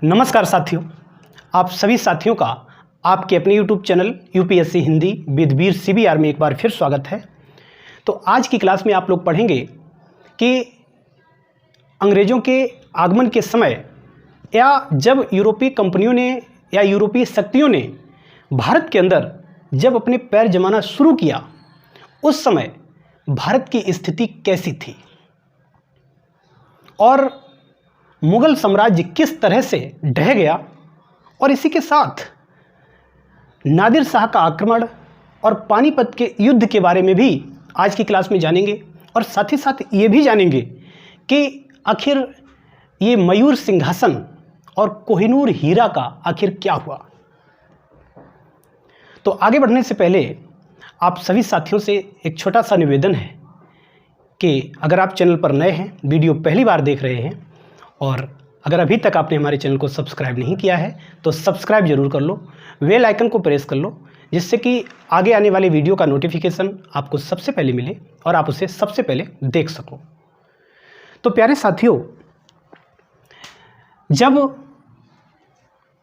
नमस्कार साथियों, आप सभी साथियों का आपके अपने YouTube channel UPSC Hindi with Veer CBR में एक बार फिर स्वागत है। तो आज की क्लास में आप लोग पढ़ेंगे कि अंग्रेज़ों के आगमन के समय या जब यूरोपीय कंपनियों ने या यूरोपीय शक्तियों ने भारत के अंदर जब अपने पैर जमाना शुरू किया, उस समय भारत की स्थिति कैसी थी और मुगल साम्राज्य किस तरह से ढह गया, और इसी के साथ नादिर शाह का आक्रमण और पानीपत के युद्ध के बारे में भी आज की क्लास में जानेंगे। और साथ ही साथ ये भी जानेंगे कि आखिर ये मयूर सिंहासन और कोहिनूर हीरा का आखिर क्या हुआ। तो आगे बढ़ने से पहले आप सभी साथियों से एक छोटा सा निवेदन है कि अगर आप चैनल पर नए हैं, वीडियो पहली बार देख रहे हैं और अगर अभी तक आपने हमारे चैनल को सब्सक्राइब नहीं किया है तो सब्सक्राइब जरूर कर लो, बेल आइकन को प्रेस कर लो, जिससे कि आगे आने वाले वीडियो का नोटिफिकेशन आपको सबसे पहले मिले और आप उसे सबसे पहले देख सको। तो प्यारे साथियों, जब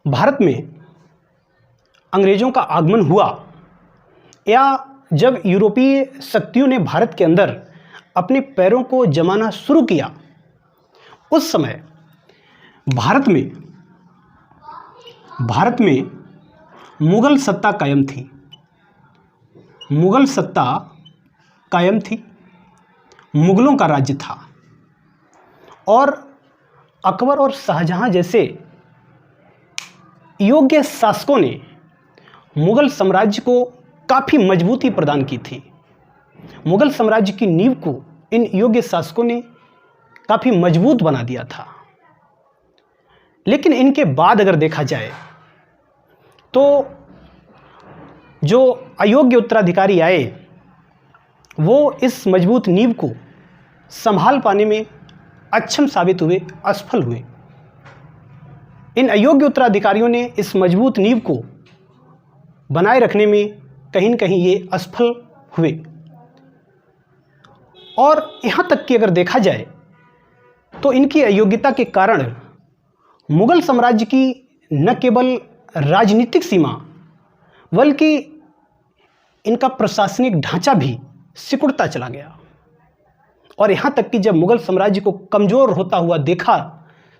भारत में अंग्रेज़ों का आगमन हुआ या जब यूरोपीय शक्तियों ने भारत के अंदर अपने पैरों को जमाना शुरू किया, उस समय भारत में मुगल सत्ता कायम थी। मुगल सत्ता कायम थी, मुगलों का राज्य था और अकबर और शाहजहां जैसे योग्य शासकों ने मुगल साम्राज्य को काफ़ी मजबूती प्रदान की थी। मुगल साम्राज्य की नींव को इन योग्य शासकों ने काफ़ी मजबूत बना दिया था। लेकिन इनके बाद अगर देखा जाए तो जो अयोग्य उत्तराधिकारी आए वो इस मजबूत नींव को संभाल पाने में अक्षम साबित हुए, असफल हुए। इन अयोग्य उत्तराधिकारियों ने इस मजबूत नींव को बनाए रखने में कहीं न कहीं ये असफल हुए। और यहाँ तक कि अगर देखा जाए तो इनकी अयोग्यता के कारण मुगल साम्राज्य की न केवल राजनीतिक सीमा बल्कि इनका प्रशासनिक ढांचा भी सिकुड़ता चला गया। और यहाँ तक कि जब मुगल साम्राज्य को कमज़ोर होता हुआ देखा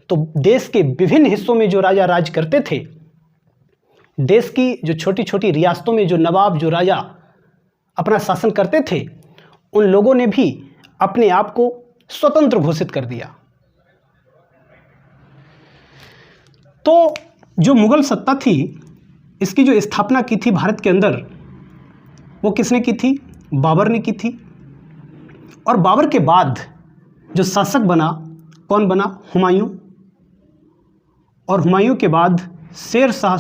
तो देश के विभिन्न हिस्सों में जो राजा राज करते थे, देश की जो छोटी छोटी रियासतों में जो नवाब, जो राजा अपना शासन करते थे, उन लोगों ने भी अपने आप को स्वतंत्र घोषित कर दिया। तो जो मुगल सत्ता थी, इसकी जो स्थापना की थी भारत के अंदर, वो किसने की थी? बाबर ने की थी। और बाबर के बाद जो शासक बना, कौन बना? हुमायूं। और हुमायूं के बाद शेर शाह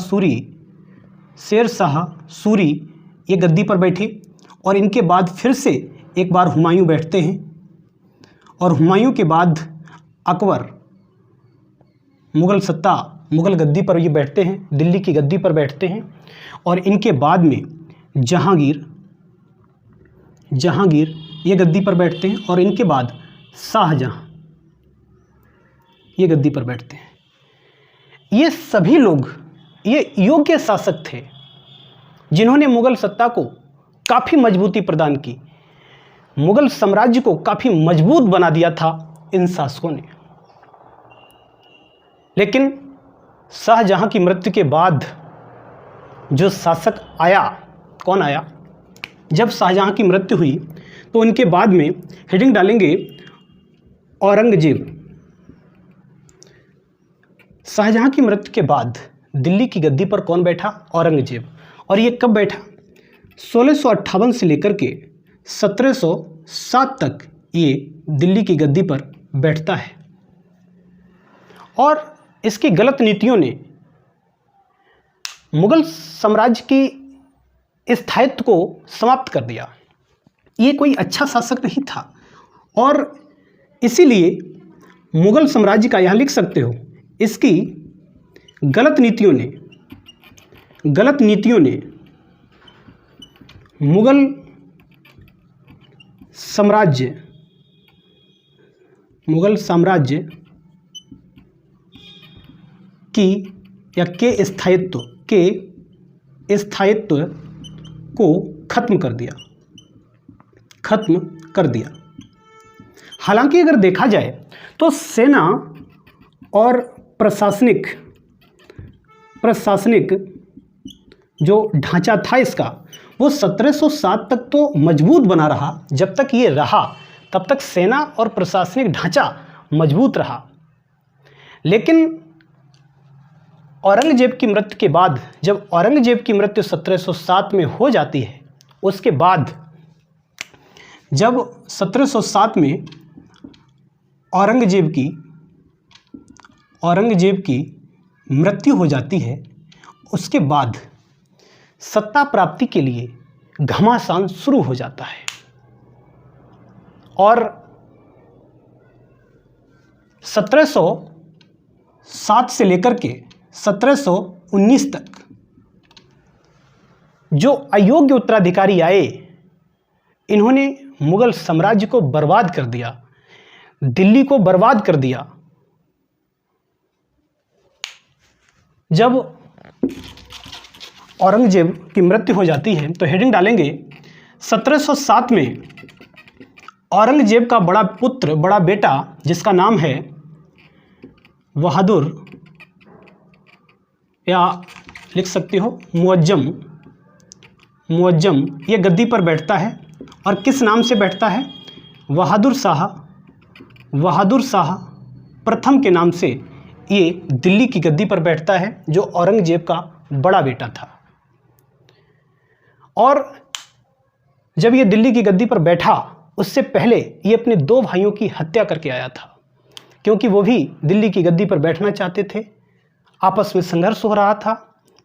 सूरी ये गद्दी पर बैठे और इनके बाद फिर से एक बार हुमायूं बैठते हैं। और हुमायूं के बाद अकबर मुगल गद्दी पर ये बैठते हैं, दिल्ली की गद्दी पर बैठते हैं। और इनके बाद में जहांगीर ये गद्दी पर बैठते हैं और इनके बाद शाहजहां ये गद्दी पर बैठते हैं। ये सभी लोग ये योग्य शासक थे जिन्होंने मुगल सत्ता को काफ़ी मजबूती प्रदान की, मुगल साम्राज्य को काफ़ी मजबूत बना दिया था इन शासकों ने। लेकिन शाहजहां की मृत्यु के बाद जो शासक आया, कौन आया? जब शाहजहां की मृत्यु हुई तो उनके बाद में हेडिंग डालेंगे औरंगजेब। शाहजहां की मृत्यु के बाद दिल्ली की गद्दी पर कौन बैठा? औरंगजेब। और ये कब बैठा? 1658 से लेकर के 1707 तक ये दिल्ली की गद्दी पर बैठता है। और इसकी गलत नीतियों ने मुगल साम्राज्य की स्थायित्व को समाप्त कर दिया। ये कोई अच्छा शासक नहीं था और इसीलिए मुगल साम्राज्य का, यहाँ लिख सकते हो, इसकी गलत नीतियों ने मुगल साम्राज्य की या के स्थायित्व को खत्म कर दिया। हालांकि अगर देखा जाए तो सेना और प्रशासनिक जो ढांचा था इसका, वो 1707 तक तो मजबूत बना रहा। जब तक ये रहा तब तक सेना और प्रशासनिक ढांचा मजबूत रहा। लेकिन औरंगजेब की मृत्यु के बाद, जब औरंगजेब की मृत्यु 1707 में हो जाती है, उसके बाद जब 1707 में औरंगजेब की मृत्यु हो जाती है, उसके बाद सत्ता प्राप्ति के लिए घमासान शुरू हो जाता है। और 1707 से लेकर के 1719 तक जो अयोग्य उत्तराधिकारी आए, इन्होंने मुगल साम्राज्य को बर्बाद कर दिया, दिल्ली को बर्बाद कर दिया। जब औरंगजेब की मृत्यु हो जाती है तो हेडिंग डालेंगे 1707 में औरंगजेब का बड़ा पुत्र, बड़ा बेटा, जिसका नाम है बहादुर, या लिख सकते हो मुअज्जम, ये गद्दी पर बैठता है। और किस नाम से बैठता है? बहादुर शाह प्रथम के नाम से ये दिल्ली की गद्दी पर बैठता है, जो औरंगजेब का बड़ा बेटा था। और जब ये दिल्ली की गद्दी पर बैठा, उससे पहले ये अपने 2 भाइयों की हत्या करके आया था, क्योंकि वो भी दिल्ली की गद्दी पर बैठना चाहते थे। आपस में संघर्ष हो रहा था,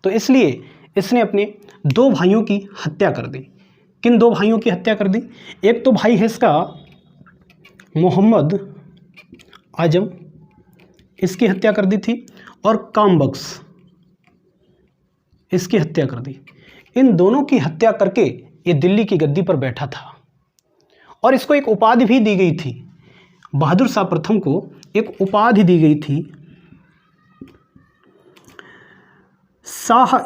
तो इसलिए इसने अपने 2 भाइयों की हत्या कर दी। किन 2 भाइयों की हत्या कर दी? एक तो भाई है इसका मोहम्मद आजम, इसकी हत्या कर दी थी, और कामबख्श, इसकी हत्या कर दी। इन दोनों की हत्या करके ये दिल्ली की गद्दी पर बैठा था। और इसको एक उपाधि भी दी गई थी, बहादुर शाह प्रथम को एक उपाधि दी गई थी, शाह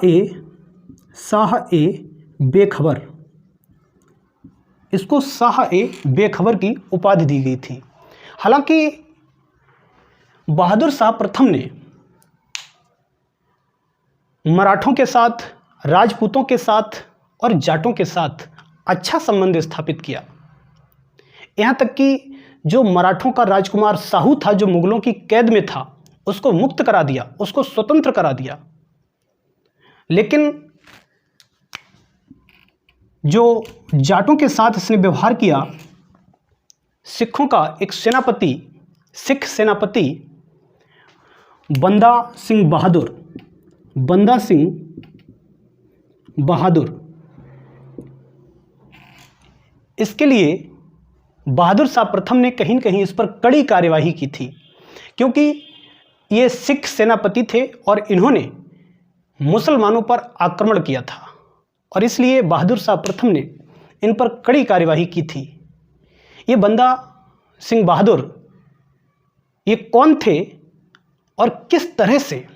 ए बेखबर। इसको शाह ए बेखबर की उपाधि दी गई थी। हालांकि बहादुर शाह प्रथम ने मराठों के साथ, राजपूतों के साथ और जाटों के साथ अच्छा संबंध स्थापित किया। यहाँ तक कि जो मराठों का राजकुमार साहू था, जो मुगलों की कैद में था, उसको मुक्त करा दिया, उसको स्वतंत्र करा दिया। लेकिन जो जाटों के साथ इसने व्यवहार किया, सिखों का एक सेनापति, सिख सेनापति बंदा सिंह बहादुर, इसके लिए बहादुर शाह प्रथम ने कहीं न कहीं इस पर कड़ी कार्यवाही की थी, क्योंकि ये सिख सेनापति थे और इन्होंने मुसलमानों पर आक्रमण किया था, और इसलिए बहादुर शाह प्रथम ने इन पर कड़ी कार्यवाही की थी। ये बंदा सिंह बहादुर, ये कौन थे और किस तरह से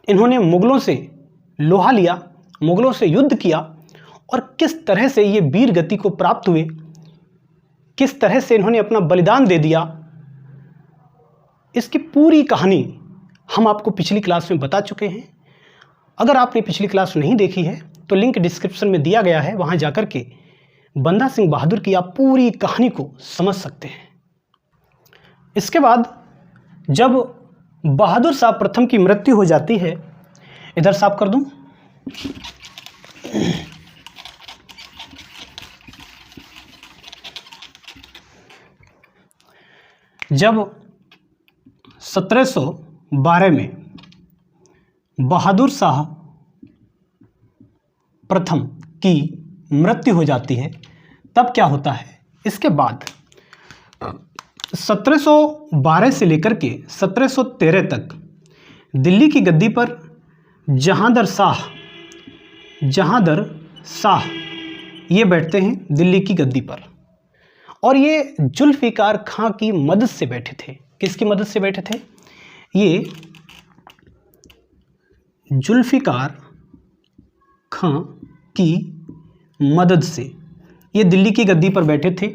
इन्होंने मुगलों से लोहा लिया, मुगलों से युद्ध किया, और किस तरह से ये वीर गति को प्राप्त हुए, किस तरह से इन्होंने अपना बलिदान दे दिया, इसकी पूरी कहानी हम आपको पिछली क्लास में बता चुके हैं। अगर आपने पिछली क्लास नहीं देखी है तो लिंक डिस्क्रिप्शन में दिया गया है, वहां जाकर के बंदा सिंह बहादुर की आप पूरी कहानी को समझ सकते हैं। इसके बाद जब बहादुर शाह प्रथम की मृत्यु हो जाती है, इधर साफ कर दूं, जब 1712 में बहादुर शाह प्रथम की मृत्यु हो जाती है, तब क्या होता है? इसके बाद 1712 से लेकर के 1713 तक दिल्ली की गद्दी पर जहांदर शाह ये बैठते हैं दिल्ली की गद्दी पर, और ये जुल्फ़िकार खां की मदद से बैठे थे। किसकी मदद से बैठे थे? ये जुल्फ़िकार खां की मदद से ये दिल्ली की गद्दी पर बैठे थे,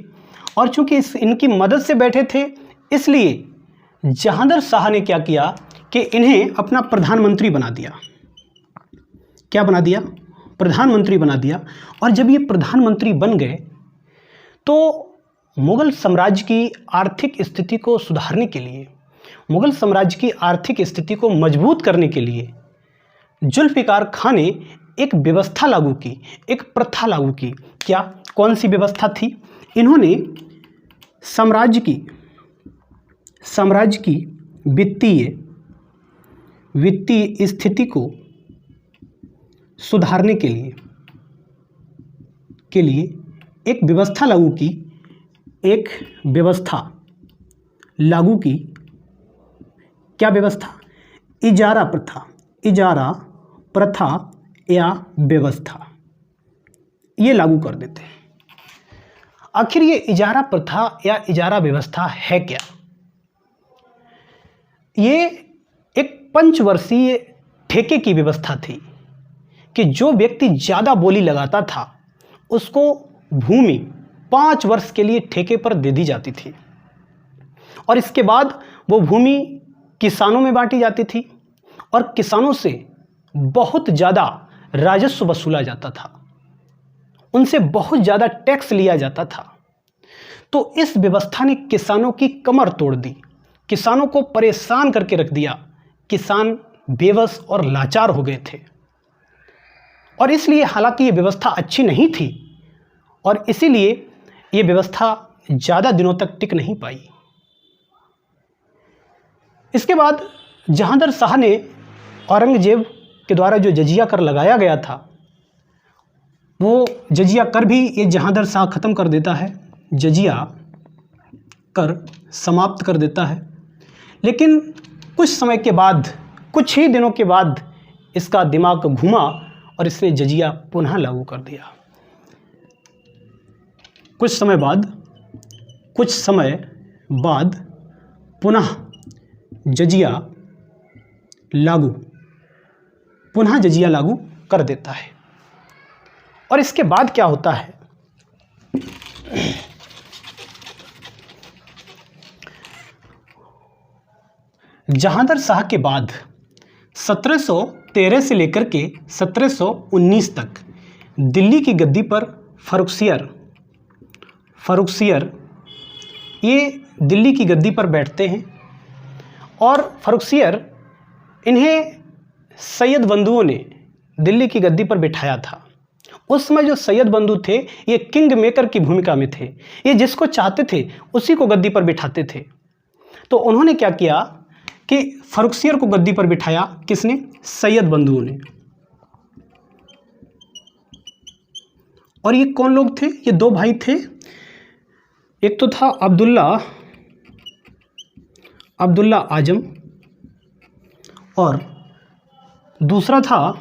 और चूंकि इनकी मदद से बैठे थे इसलिए जहांगीर शाह ने क्या किया कि इन्हें अपना प्रधानमंत्री बना दिया। क्या बना दिया? प्रधानमंत्री बना दिया। और जब ये प्रधानमंत्री बन गए तो मुग़ल साम्राज्य की आर्थिक स्थिति को सुधारने के लिए, मुग़ल साम्राज्य की आर्थिक स्थिति को मजबूत करने के लिए जुल्फ़िकार खां ने एक व्यवस्था लागू की, एक प्रथा लागू की। क्या? कौन सी व्यवस्था थी? इन्होंने साम्राज्य की वित्तीय स्थिति को सुधारने के लिए एक व्यवस्था लागू की। क्या व्यवस्था? इजारा प्रथा या व्यवस्था, ये लागू कर देते हैं। आखिर ये इजारा प्रथा या इजारा व्यवस्था है क्या? ये एक पंचवर्षीय ठेके की व्यवस्था थी कि जो व्यक्ति ज़्यादा बोली लगाता था उसको भूमि 5 वर्ष के लिए ठेके पर दे दी जाती थी, और इसके बाद वो भूमि किसानों में बांटी जाती थी और किसानों से बहुत ज़्यादा राजस्व वसूला जाता था, उनसे बहुत ज़्यादा टैक्स लिया जाता था। तो इस व्यवस्था ने किसानों की कमर तोड़ दी, किसानों को परेशान करके रख दिया। किसान बेबस और लाचार हो गए थे, और इसलिए हालांकि ये व्यवस्था अच्छी नहीं थी और इसीलिए ये व्यवस्था ज़्यादा दिनों तक टिक नहीं पाई। इसके बाद जहांगीर शाह ने औरंगजेब के द्वारा जो जजिया कर लगाया गया था, वो जजिया कर भी ये जहांगीर शाह ख़त्म कर देता है, जजिया कर समाप्त कर देता है। लेकिन कुछ समय के बाद, कुछ ही दिनों के बाद इसका दिमाग घूमा और इसने जजिया पुनः लागू कर दिया। कुछ समय बाद पुनः जजिया लागू कर देता है। और इसके बाद क्या होता है? जहांगीर शाह के बाद 1713 से लेकर के 1719 तक दिल्ली की गद्दी पर फर्रुखसियर ये दिल्ली की गद्दी पर बैठते हैं, और फर्रुखसियर इन्हें सैयद बंधुओं ने दिल्ली की गद्दी पर बिठाया था। उस समय जो सैयद बंधु थे ये किंग मेकर की भूमिका में थे, ये जिसको चाहते थे उसी को गद्दी पर बिठाते थे। तो उन्होंने क्या किया कि फर्रुखसियर को गद्दी पर बिठाया। किसने? सैयद बंधुओं ने। और ये कौन लोग थे? ये दो भाई थे, एक तो था अब्दुल्ला आजम और दूसरा था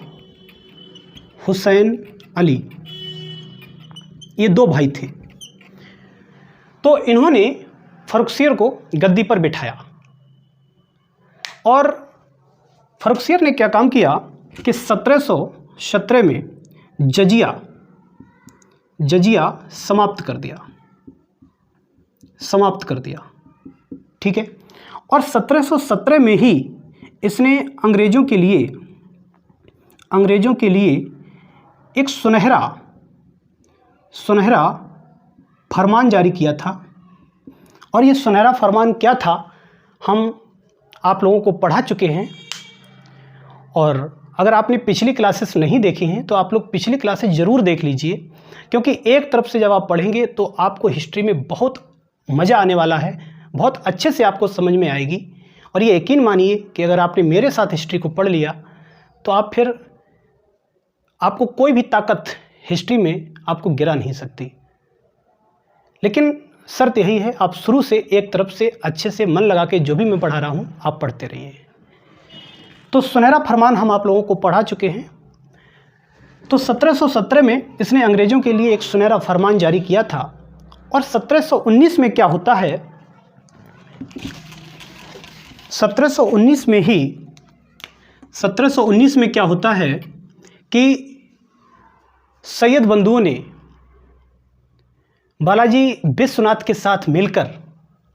हुसैन अली। ये दो भाई थे। तो इन्होंने फर्रुखसियर को गद्दी पर बिठाया, और फर्रुखसियर ने क्या काम किया कि 1717 में जजिया समाप्त कर दिया। ठीक है। और 1717 में ही इसने अंग्रेज़ों के लिए एक सुनहरा फरमान जारी किया था। और ये सुनहरा फरमान क्या था, हम आप लोगों को पढ़ा चुके हैं। और अगर आपने पिछली क्लासेस नहीं देखी हैं तो आप लोग पिछली क्लासेस ज़रूर देख लीजिए, क्योंकि एक तरफ से जब आप पढ़ेंगे तो आपको हिस्ट्री में बहुत मज़ा आने वाला है, बहुत अच्छे से आपको समझ में आएगी। और ये यकीन मानिए कि अगर आपने मेरे साथ हिस्ट्री को पढ़ लिया तो आपको कोई भी ताकत हिस्ट्री में आपको गिरा नहीं सकती। लेकिन शर्त यही है, आप शुरू से एक तरफ से अच्छे से मन लगा के जो भी मैं पढ़ा रहा हूँ आप पढ़ते रहिए। तो सुनहरा फरमान हम आप लोगों को पढ़ा चुके हैं। तो 1717 में इसने अंग्रेज़ों के लिए एक सुनहरा फरमान जारी किया था। और 1719 में क्या होता है, 1719 में ही 1719 में क्या होता है कि सैयद बंधुओं ने बालाजी विश्वनाथ के साथ मिलकर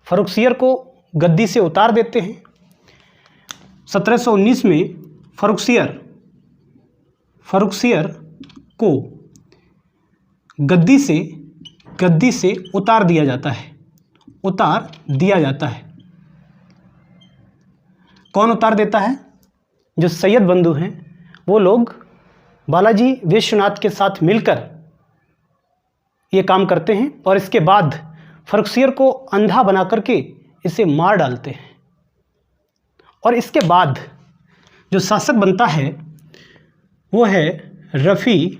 फर्रुखसियर को गद्दी से उतार देते हैं। 1719 में फर्रुखसियर को गद्दी से उतार दिया जाता है। कौन उतार देता है? जो सैयद बंधु हैं वो लोग बालाजी विश्वनाथ के साथ मिलकर ये काम करते हैं और इसके बाद फर्रुखसियर को अंधा बना करके इसे मार डालते हैं। और इसके बाद जो शासक बनता है वो है रफ़ी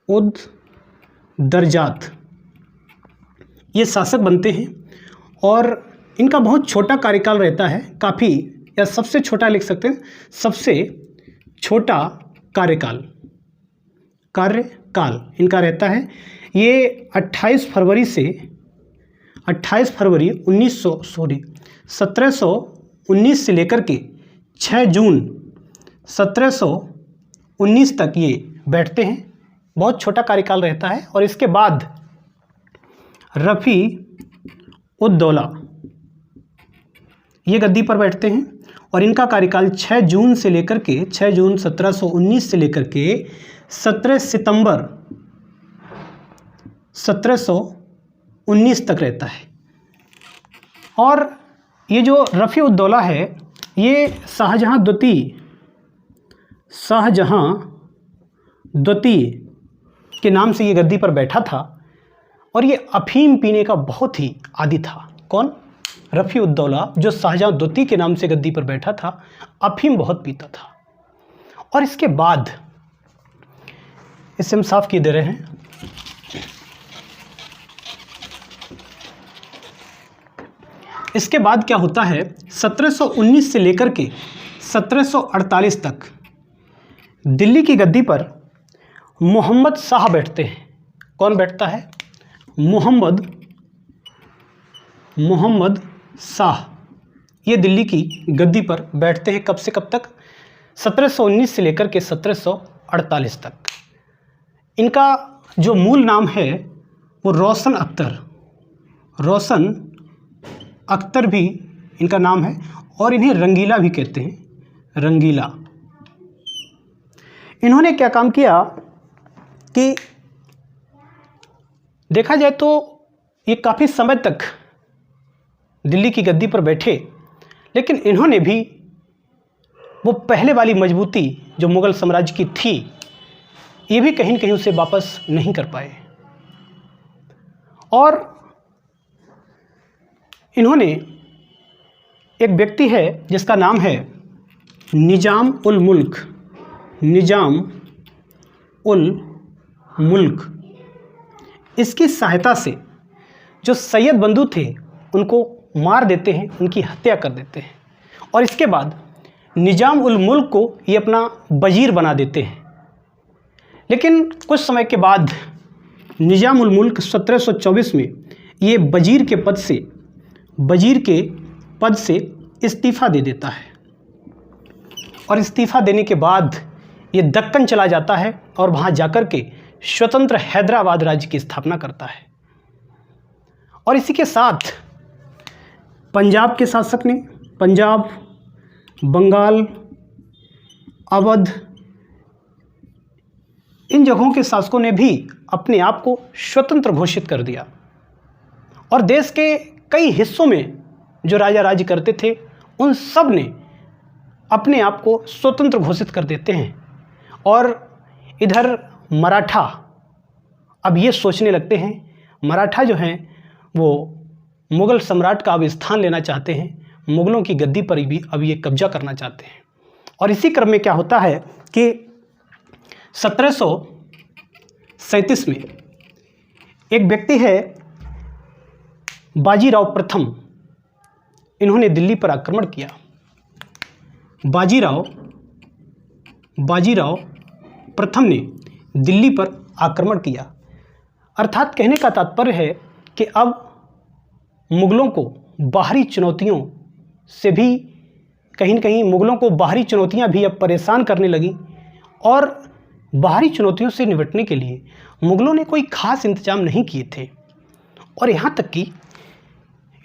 उद दरजात। ये शासक बनते हैं और इनका बहुत छोटा कार्यकाल रहता है, काफ़ी, या सबसे छोटा लिख सकते हैं, सबसे छोटा कार्यकाल इनका रहता है। ये 28 फरवरी 1719 से लेकर के 6 जून 1719 तक ये बैठते हैं। बहुत छोटा कार्यकाल रहता है। और इसके बाद रफ़ी उद दौला ये गद्दी पर बैठते हैं और इनका कार्यकाल 6 जून 1719 से लेकर के 17 सितंबर 1719 तक रहता है। और ये जो रफ़ी उद दौला है ये शाहजहाँ द्वितीय के नाम से ये गद्दी पर बैठा था और ये अफीम पीने का बहुत ही आदी था। कौन? रफ़ी उद दौला, जो शाहजहाँ द्वितीय के नाम से गद्दी पर बैठा था, अफीम बहुत पीता था। और इसके बाद इसे हम साफ किए दे रहे हैं। इसके बाद क्या होता है, 1719 से लेकर के 1748 तक दिल्ली की गद्दी पर मोहम्मद शाह बैठते हैं। कौन बैठता है? मोहम्मद शाह। ये दिल्ली की गद्दी पर बैठते हैं। कब से कब तक? 1719 से लेकर के 1748 तक। इनका जो मूल नाम है वो रोशन अख्तर भी इनका नाम है और इन्हें रंगीला भी कहते हैं, रंगीला। इन्होंने क्या काम किया कि देखा जाए तो ये काफ़ी समय तक दिल्ली की गद्दी पर बैठे, लेकिन इन्होंने भी वो पहले वाली मजबूती जो मुग़ल साम्राज्य की थी ये भी कहीं न कहीं उसे वापस नहीं कर पाए। और इन्होंने, एक व्यक्ति है जिसका नाम है निज़ाम उल मुल्क, इसकी सहायता से जो सैयद बंधु थे उनको मार देते हैं, उनकी हत्या कर देते हैं। और इसके बाद निज़ाम उल मुल्क को ये अपना वजीर बना देते हैं। लेकिन कुछ समय के बाद निज़ाम उल मुल्क 1724 में ये वजीर के पद से इस्तीफ़ा दे देता है। और इस्तीफ़ा देने के बाद ये दक्कन चला जाता है और वहाँ जाकर के स्वतंत्र हैदराबाद राज्य की स्थापना करता है। और इसी के साथ पंजाब के शासक ने, पंजाब, बंगाल, अवध, इन जगहों के शासकों ने भी अपने आप को स्वतंत्र घोषित कर दिया। और देश के कई हिस्सों में जो राजा राज्य करते थे उन सब ने अपने आप को स्वतंत्र घोषित कर देते हैं। और इधर मराठा अब ये सोचने लगते हैं, मराठा जो हैं वो मुग़ल सम्राट का अब स्थान लेना चाहते हैं, मुग़लों की गद्दी पर भी अब ये कब्जा करना चाहते हैं। और इसी क्रम में क्या होता है कि 1737 में एक व्यक्ति है बाजीराव प्रथम, इन्होंने दिल्ली पर आक्रमण किया। बाजीराव प्रथम ने दिल्ली पर आक्रमण किया। अर्थात कहने का तात्पर्य है कि अब मुग़लों को बाहरी चुनौतियों से भी कहीं न कहीं मुग़लों को बाहरी चुनौतियां भी अब परेशान करने लगी और बाहरी चुनौतियों से निपटने के लिए मुग़लों ने कोई ख़ास इंतज़ाम नहीं किए थे। और यहाँ तक कि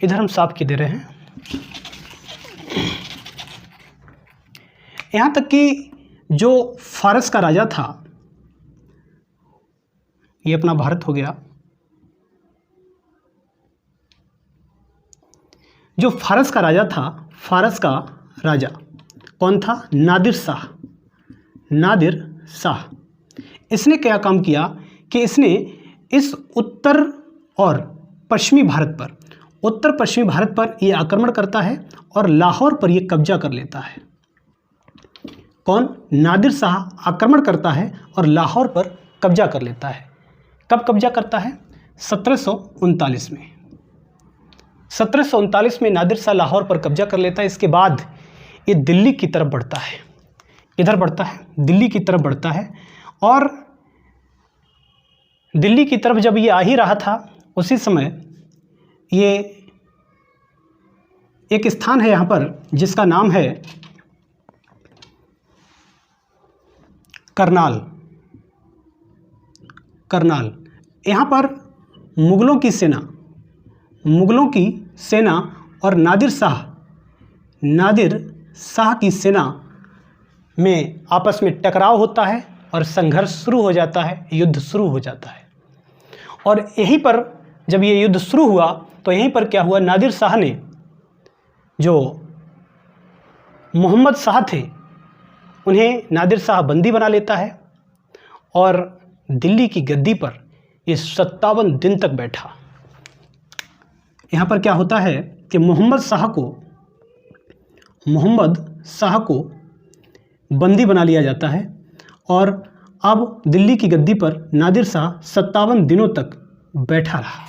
इधर हम साफ के दे रहे हैं, यहाँ तक कि जो फ़ारस का राजा था, ये अपना भारत हो गया, जो फ़ारस का राजा था, फ़ारस का राजा कौन था? नादिर शाह। नादिर शाह इसने क्या काम किया कि इसने इस उत्तर और पश्चिमी भारत पर, उत्तर पश्चिमी भारत पर ये आक्रमण करता है और लाहौर पर ये कब्जा कर लेता है। कौन? नादिर शाह आक्रमण करता है और लाहौर पर कब्जा कर लेता है। कब कब्जा करता है? 1739 में। 1739 में नादिर शाह लाहौर पर कब्जा कर लेता है। इसके बाद ये दिल्ली की तरफ बढ़ता है। इधर बढ़ता है, दिल्ली की तरफ बढ़ता है। और दिल्ली की तरफ जब ये आ ही रहा था, उसी समय ये एक स्थान है यहाँ पर जिसका नाम है करनाल। करनाल यहाँ पर मुग़लों की सेना और नादिर शाह की सेना में आपस में टकराव होता है और संघर्ष शुरू हो जाता है, युद्ध शुरू हो जाता है। और यहीं पर जब ये युद्ध शुरू हुआ तो यहीं पर क्या हुआ? नादिर शाह ने, जो मोहम्मद शाह थे, उन्हें नादिर शाह बंदी बना लेता है और दिल्ली की गद्दी पर ये 57 दिन तक बैठा। यहाँ पर क्या होता है कि मोहम्मद शाह को बंदी बना लिया जाता है और अब दिल्ली की गद्दी पर नादिर शाह 57 दिनों तक बैठा रहा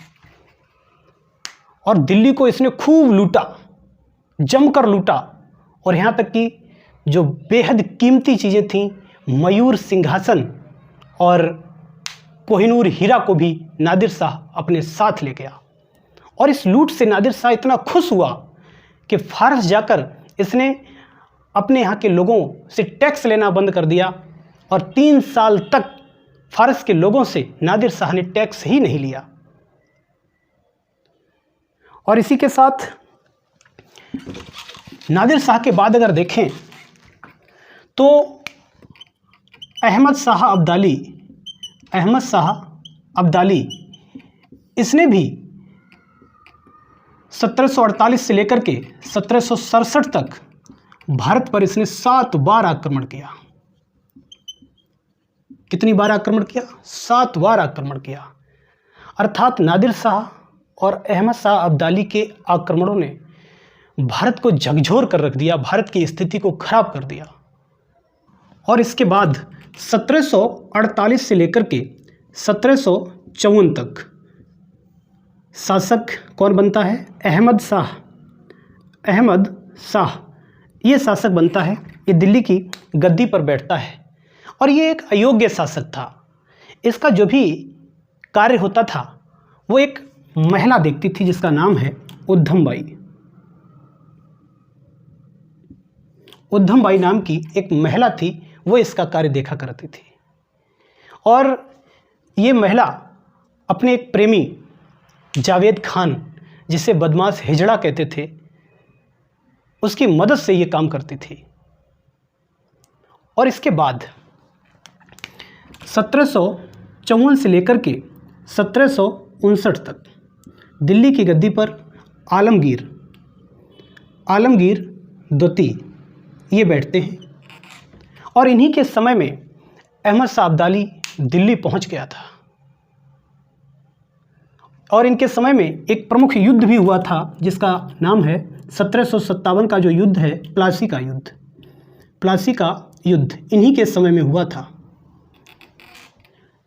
और दिल्ली को इसने खूब लूटा, जमकर लूटा। और यहाँ तक कि जो बेहद कीमती चीज़ें थीं, मयूर सिंहासन और कोहिनूर हीरा को भी नादिर शाह अपने साथ ले गया। और इस लूट से नादिर शाह इतना खुश हुआ कि फ़ारस जाकर इसने अपने यहाँ के लोगों से टैक्स लेना बंद कर दिया और 3 साल तक फ़ारस के लोगों से नादिर शाह ने टैक्स ही नहीं लिया। और इसी के साथ नादिर शाह के बाद अगर देखें तो अहमद शाह अब्दाली इसने भी 1748 से लेकर के 1767 तक भारत पर इसने 7 बार आक्रमण किया। कितनी बार आक्रमण किया? 7 बार आक्रमण किया। अर्थात नादिर शाह और अहमद शाह अब्दाली के आक्रमणों ने भारत को झकझोर कर रख दिया, भारत की स्थिति को खराब कर दिया। और इसके बाद 1748 से लेकर के 1754 तक शासक कौन बनता है? अहमद शाह ये शासक बनता है। ये दिल्ली की गद्दी पर बैठता है और ये एक अयोग्य शासक था। इसका जो भी कार्य होता था वो एक महिला देखती थी जिसका नाम है उद्धम बाई नाम की एक महिला थी, वो इसका कार्य देखा करती थी। और ये महिला अपने एक प्रेमी जावेद खान, जिसे बदमाश हिजड़ा कहते थे, उसकी मदद से ये काम करती थी। और इसके बाद 1754 से लेकर के 1759 तक दिल्ली की गद्दी पर आलमगीर द्वितीय ये बैठते हैं। और इन्हीं के समय में अहमद शाह अब्दाली दिल्ली पहुंच गया था। और इनके समय में एक प्रमुख युद्ध भी हुआ था जिसका नाम है 1757 का जो युद्ध है, प्लासी का युद्ध इन्हीं के समय में हुआ था,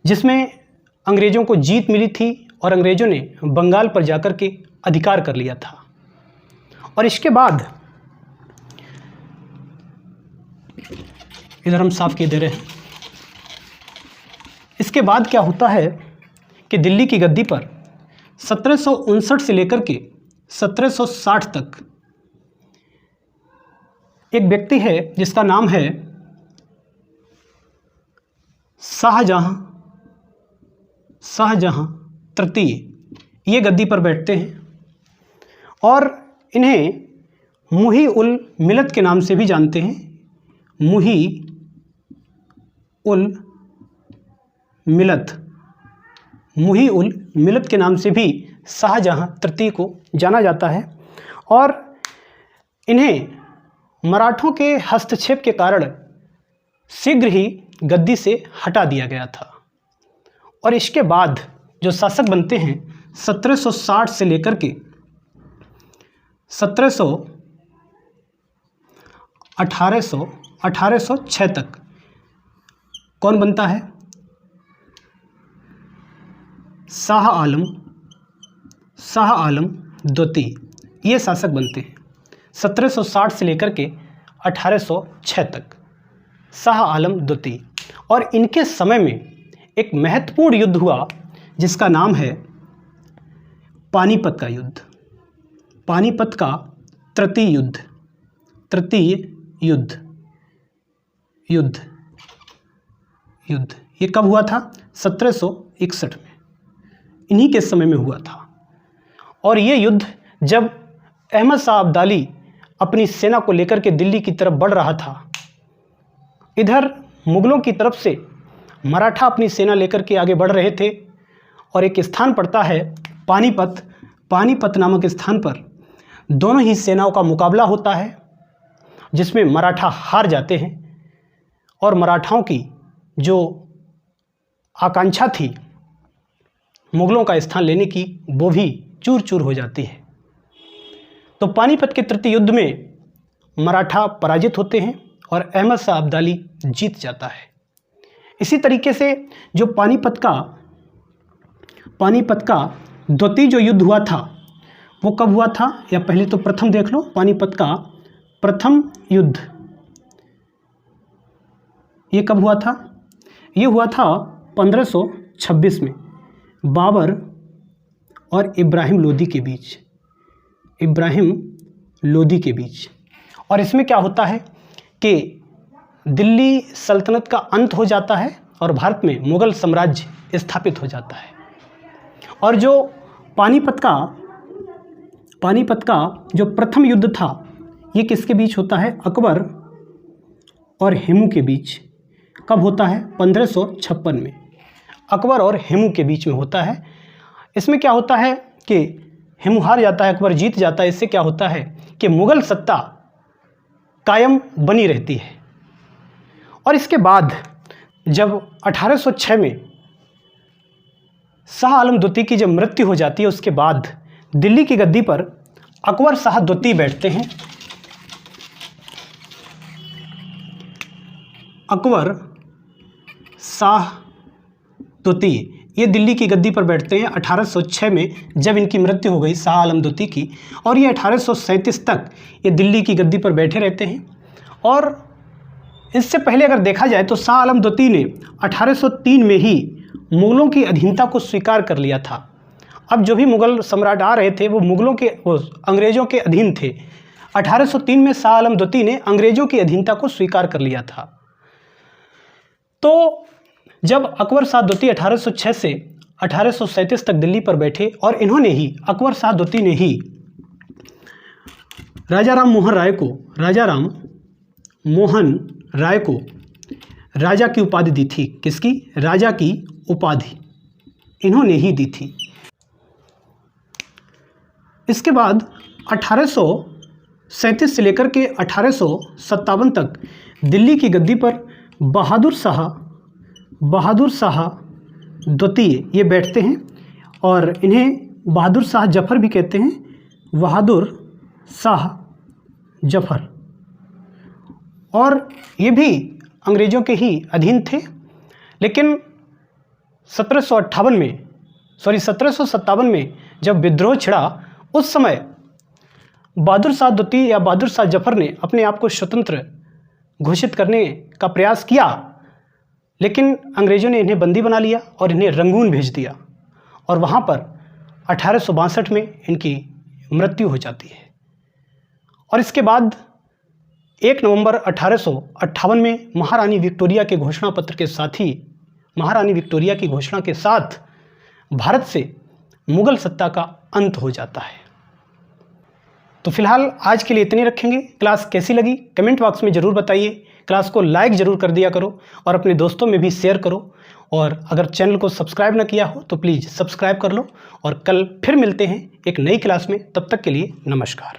जिसमें अंग्रेज़ों को जीत मिली थी और अंग्रेज़ों ने बंगाल पर जाकर के अधिकार कर लिया था। और इसके बाद इधर हम साफ किए दे रहे हैं। इसके बाद क्या होता है कि दिल्ली की गद्दी पर 1759 से लेकर के 1760 तक एक व्यक्ति है जिसका नाम है शाहजहां तृतीय। ये गद्दी पर बैठते हैं और इन्हें मुही उल मिलत के नाम से भी जानते हैं। मुही उल मिलत के नाम से भी शाहजहां तृतीय को जाना जाता है। और इन्हें मराठों के हस्तक्षेप के कारण शीघ्र ही गद्दी से हटा दिया गया था। और इसके बाद जो शासक बनते हैं 1760 से लेकर के 1806 तक कौन बनता है? शाह आलम द्वितीय। ये शासक बनते हैं 1760 से लेकर के 1806 तक, शाह आलम द्वितीय। और इनके समय में एक महत्वपूर्ण युद्ध हुआ जिसका नाम है पानीपत का युद्ध। पानीपत का तृतीय युद्ध ये कब हुआ था? 1761 में, इन्हीं के समय में हुआ था। और ये युद्ध जब अहमद शाह अब्दाली अपनी सेना को लेकर के दिल्ली की तरफ बढ़ रहा था, इधर मुगलों की तरफ से मराठा अपनी सेना लेकर के आगे बढ़ रहे थे। और एक स्थान पड़ता है पानीपत नामक स्थान पर दोनों ही सेनाओं का मुकाबला होता है, जिसमें मराठा हार जाते हैं और मराठाओं की जो आकांक्षा थी मुगलों का स्थान लेने की, वो भी चूर चूर हो जाती है। तो पानीपत के तृतीय युद्ध में मराठा पराजित होते हैं और अहमद शाह अब्दाली जीत जाता है। इसी तरीके से जो पानीपत का द्वितीय जो युद्ध हुआ था वो कब हुआ था? या पहले तो प्रथम देख लो। पानीपत का प्रथम युद्ध ये कब हुआ था? ये हुआ था 1526 में, बाबर और इब्राहिम लोदी के बीच। और इसमें क्या होता है कि दिल्ली सल्तनत का अंत हो जाता है और भारत में मुगल साम्राज्य स्थापित हो जाता है। और जो पानीपत का जो प्रथम युद्ध था ये किसके बीच होता है? अकबर और हेमू के बीच। कब होता है? 1556 में अकबर और हेमू के बीच में होता है। इसमें क्या होता है कि हेमू हार जाता है, अकबर जीत जाता है। इससे क्या होता है कि मुगल सत्ता कायम बनी रहती है। और इसके बाद जब 1806 में शाह आलम द्वितीय की जब मृत्यु हो जाती है, उसके बाद दिल्ली की गद्दी पर अकबर शाह द्वितीय बैठते हैं। अकबर शाह द्वितीय ये दिल्ली की गद्दी पर बैठते हैं 1806 में, जब इनकी मृत्यु हो गई शाह आलम द्वितीय की। और ये 1837 तक ये दिल्ली की गद्दी पर बैठे रहते हैं। और इससे पहले अगर देखा जाए तो शाह आलम द्वितीय ने 1803 में ही मुगलों की अधीनता को स्वीकार कर लिया था। अब जो भी मुगल सम्राट आ रहे थे वो अंग्रेज़ों के अधीन थे। 1803 में शाह आलम द्वितीय ने अंग्रेज़ों की अधीनता को स्वीकार कर लिया था। तो जब अकबर शाह द्वितीय 1806 से 1837 तक दिल्ली पर बैठे और अकबर शाह द्वितीय ने ही राजा राम मोहन राय को राजा की उपाधि दी थी। किसकी? राजा की उपाधि इन्होंने ही दी थी। इसके बाद 1837 से लेकर के 1857 तक दिल्ली की गद्दी पर बहादुर शाह द्वितीय ये बैठते हैं और इन्हें बहादुर शाह जफर भी कहते हैं। बहादुर शाह जफर, और ये भी अंग्रेज़ों के ही अधीन थे। लेकिन 1757 में जब विद्रोह छिड़ा, उस समय बहादुर शाह द्वितीय या बहादुर शाह जफर ने अपने आप को स्वतंत्र घोषित करने का प्रयास किया, लेकिन अंग्रेज़ों ने इन्हें बंदी बना लिया और इन्हें रंगून भेज दिया। और वहाँ पर 1862 में इनकी मृत्यु हो जाती है। और इसके बाद 1 नवंबर 1858 में महारानी विक्टोरिया के घोषणा पत्र के साथ ही महारानी विक्टोरिया की घोषणा के साथ भारत से मुगल सत्ता का अंत हो जाता है। तो फिलहाल आज के लिए इतने रखेंगे। क्लास कैसी लगी कमेंट बॉक्स में ज़रूर बताइए। क्लास को लाइक ज़रूर कर दिया करो और अपने दोस्तों में भी शेयर करो। और अगर चैनल को सब्सक्राइब ना किया हो तो प्लीज़ सब्सक्राइब कर लो। और कल फिर मिलते हैं एक नई क्लास में। तब तक के लिए नमस्कार।